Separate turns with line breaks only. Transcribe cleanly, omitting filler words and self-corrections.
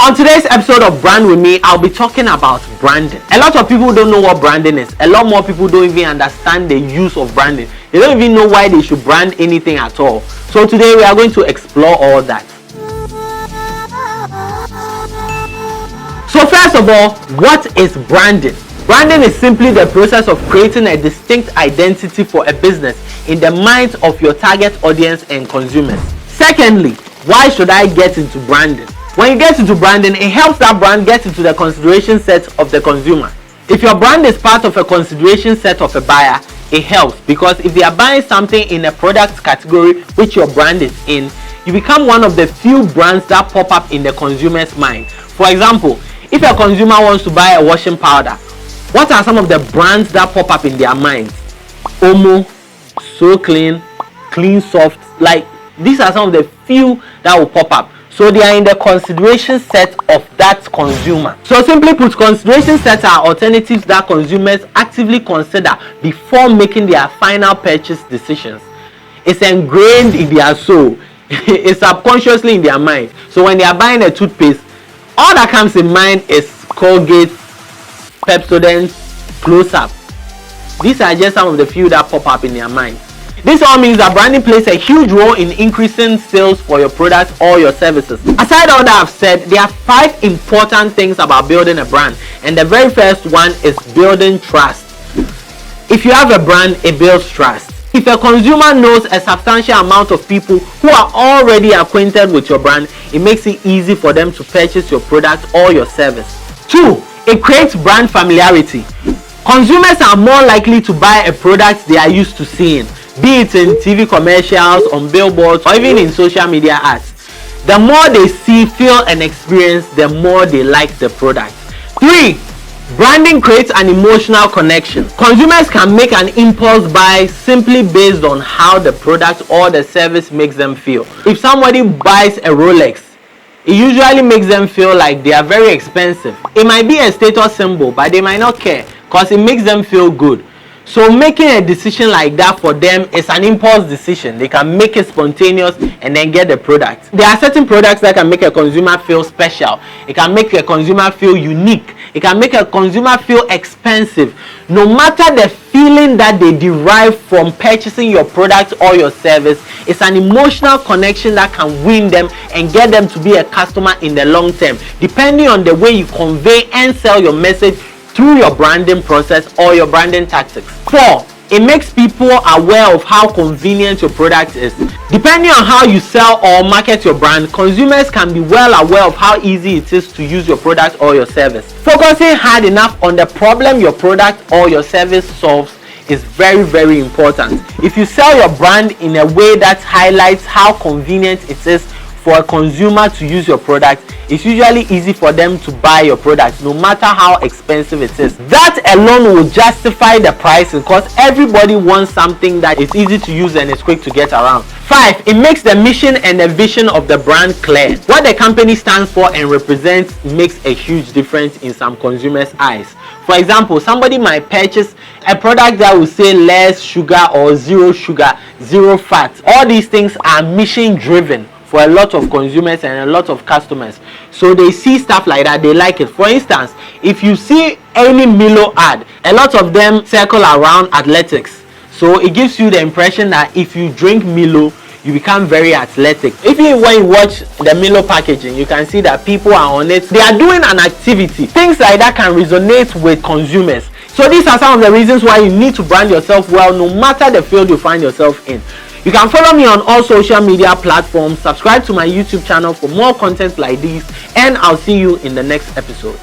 On today's episode of Brand With Me, I'll be talking about branding. A lot of people don't know what branding is. A lot more people don't even understand the use of branding. They don't even know why they should brand anything at all. So today we are going to explore all that. So first of all, what is branding? Branding is simply the process of creating a distinct identity for a business in the minds of your target audience and consumers. Secondly, why should I get into branding? When you get into branding, it helps that brand get into the consideration set of the consumer. If your brand is part of a consideration set of a buyer, it helps because if they are buying something in a product category which your brand is in, you become one of the few brands that pop up in the consumer's mind. For example, if a consumer wants to buy a washing powder, what are some of the brands that pop up in their minds? Omo, So Clean, Clean Soft, like these are some of the few that will pop up. So they are in the consideration set of that consumer. So simply put, consideration sets are alternatives that consumers actively consider before making their final purchase decisions. It's ingrained in their soul. It's subconsciously in their mind. So when they are buying a toothpaste, all that comes in mind is Colgate, Pepsodent, Close-Up. These are just some of the few that pop up in their mind. This all means that branding plays a huge role in increasing sales for your products or your services. Aside all that I've said, there are 5 important things about building a brand, and the very first one is building trust. If you have a brand, it builds trust. If a consumer knows a substantial amount of people who are already acquainted with your brand, it makes it easy for them to purchase your product or your service. 2, it creates brand familiarity. Consumers are more likely to buy a product they are used to seeing, be it in TV commercials, on billboards, or even in social media ads. The more they see, feel, and experience, the more they like the product. 3, branding creates an emotional connection. Consumers can make an impulse buy simply based on how the product or the service makes them feel. If somebody buys a Rolex, it usually makes them feel like they are very expensive. It might be a status symbol, but they might not care because it makes them feel good. So making a decision like that for them is an impulse decision. They can make it spontaneous and then get the product. There are certain products that can make a consumer feel special. It can make a consumer feel unique. It can make a consumer feel expensive. No matter the feeling that they derive from purchasing your product or your service, it's an emotional connection that can win them and get them to be a customer in the long term, depending on the way you convey and sell your message through your branding process or your branding tactics. 4, it makes people aware of how convenient your product is. Depending on how you sell or market your brand, consumers can be well aware of how easy it is to use your product or your service. Focusing hard enough on the problem your product or your service solves is very, very important. If you sell your brand in a way that highlights how convenient it is for a consumer to use your product, it's usually easy for them to buy your product no matter how expensive it is. That alone will justify the price because everybody wants something that is easy to use and is quick to get around. 5, it makes the mission and the vision of the brand clear. What the company stands for and represents makes a huge difference in some consumers' eyes. For example, somebody might purchase a product that will say less sugar or zero sugar, zero fat. All these things are mission driven for a lot of consumers and a lot of customers. So they see stuff like that, they like it. For instance, if you see any Milo ad, a lot of them circle around athletics. So it gives you the impression that if you drink Milo, you become very athletic. Even when you watch the Milo packaging, you can see that people are on it. They are doing an activity. Things like that can resonate with consumers. So these are some of the reasons why you need to brand yourself well, no matter the field you find yourself in. You can follow me on all social media platforms, subscribe to my YouTube channel for more content like this, and I'll see you in the next episode.